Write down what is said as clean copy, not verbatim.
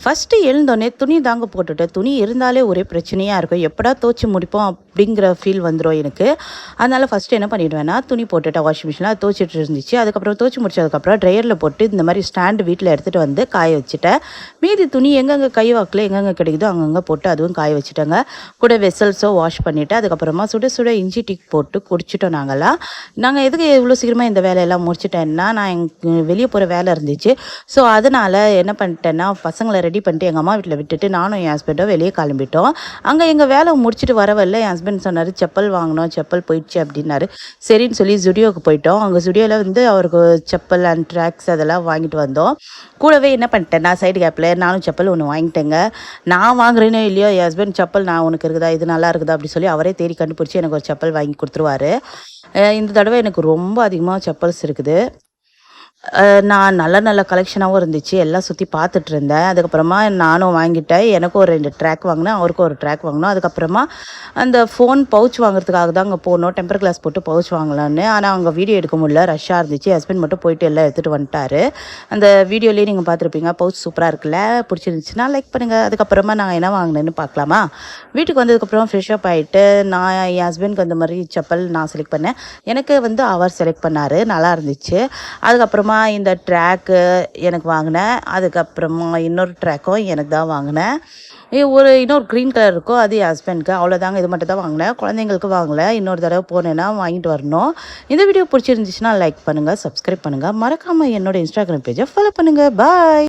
First எழுந்தோடனே துணி தாங்க போட்டுட்டு துணி இருந்தாலே ஒரே பிரச்சனையாக இருக்கும். எப்படா துவச்சி முடிப்போம் அப்படிங்கிற ஃபீல் வந்துடும் எனக்கு. அதனால் ஃபஸ்ட்டு என்ன பண்ணிவிடுவேன்னா, துணி போட்டுட்டேன் வாஷிங் மிஷினில். அது துவச்சிட்டு இருந்துச்சு. அதுக்கப்புறம் துவச்சி முடிச்சதுக்கப்புறம் ட்ரையரில் போட்டு இந்த மாதிரி ஸ்டாண்டு வீட்டில் எடுத்துகிட்டு வந்து காய வச்சுட்டேன். மீதி துணி எங்கெங்கே கை வாக்கில் எங்கெங்கே கிடைக்குதோ அங்கங்கே போட்டு அதுவும் காய வச்சுட்டேங்க. கூட வெசல்ஸோ வாஷ் பண்ணிவிட்டு அதுக்கப்புறமா சுட சுட இஞ்சி டீ போட்டு குடிச்சிட்டோம் நாங்கள்லாம். நாங்கள் எதுக்கு இவ்வளோ சீக்கிரமாக இந்த வேலையெல்லாம் முடிச்சிட்டேன்னா, நான் எனக்கு வெளியே போகிற வேலை இருந்துச்சு. ஸோ அதனால் என்ன பண்ணிட்டேன்னா, பசங்களை ரெடி பண்ணிட்டு எங்கள் அம்மா வீட்டில் விட்டுட்டு நானும் என் ஹஸ்பண்டும் வெளியே கிளம்பிட்டோம். அங்கே எங்கள் வேலை முடிச்சுட்டு வரவில்லை என் ஹஸ்பண்ட் சொன்னார், செப்பல் வாங்கினோம், செப்பல் போயிடுச்சு அப்படின்னாரு. சரின்னு சொல்லி ஜுடியோவுக்கு போயிட்டோம். அங்கே ஜுடியோவில் வந்து அவருக்கு செப்பல் அண்ட் ட்ராக்ஸ் அதெல்லாம் வாங்கிட்டு வந்தோம். கூடவே என்ன பண்ணிட்டேன்னா, சைடு கேப்பில் நானும் செப்பல் ஒன்று வாங்கிட்டேங்க. நான் வாங்குறேனோ இல்லையோ என் ஹஸ்பண்ட் செப்பல் நான் உனக்கு இருக்குதா, இது நல்லா இருக்குதா அப்படி சொல்லி அவரே தேடி கண்டுபிடிச்சி எனக்கு ஒரு செப்பல் வாங்கி கொடுத்துருவாரு. இந்த தடவை எனக்கு ரொம்ப அதிகமாக செப்பல்ஸ் இருக்குது. நான் நல்ல நல்ல கலெக்ஷனாகவும் இருந்துச்சு. எல்லாம் சுற்றி பார்த்துட்டு இருந்தேன். அதுக்கப்புறமா நானும் வாங்கிட்டேன். எனக்கும் ஒரு 2 ட்ராக் வாங்கினேன். அவருக்கும் ஒரு ட்ராக் வாங்கினோம். அதுக்கப்புறமா அந்த ஃபோன் பவுச் வாங்குறதுக்காக தான் அங்கே போனோம். டெம்பர் கிளாஸ் போட்டு பவுச் வாங்கலான்னு. ஆனால் அங்கே வீடியோ எடுக்க முடியல. ரஷ்ஷாக இருந்துச்சு. ஹஸ்பண்ட் மட்டும் போயிட்டு எல்லாம் எடுத்துகிட்டு வந்துட்டாரு. அந்த வீடியோலேயே நீங்கள் பார்த்துருப்பீங்க. பவுச் சூப்பராக இருக்குல்ல, பிடிச்சிருந்துச்சுன்னா லைக் பண்ணுங்கள். அதுக்கப்புறமா நான் என்ன வாங்கினேன்னு பார்க்கலாமா? வீட்டுக்கு வந்ததுக்கப்புறம் ஃப்ரெஷ்ஷப் ஆகிட்டு நான் என் ஹஸ்பண்டுக்கு அந்த மாதிரி செப்பல் நான் செலக்ட் பண்ணேன். எனக்கு வந்து அவர் செலக்ட் பண்ணார். நல்லா இருந்துச்சு. அதுக்கப்புறமா இந்த ட்ராக்கு எனக்கு வாங்கினேன். அதுக்கப்புறமா இன்னொரு ட்ராக்கும் எனக்கு தான் வாங்கினேன். இன்னொரு க்ரீன் கலர் இருக்கும், அது என் ஹஸ்பண்டுக்கு. அவ்வளோதாங்க, இது மட்டும் தான் வாங்கினேன். குழந்தைங்களுக்கு வாங்கலை. இன்னொரு தடவை போனேன்னா வாங்கிட்டு வரணும். இந்த வீடியோ பிடிச்சிருந்துச்சுன்னா லைக் பண்ணுங்கள், சப்ஸ்கிரைப் பண்ணுங்கள். மறக்காமல் என்னோட இன்ஸ்டாகிராம் பேஜை ஃபாலோ பண்ணுங்கள். பாய்.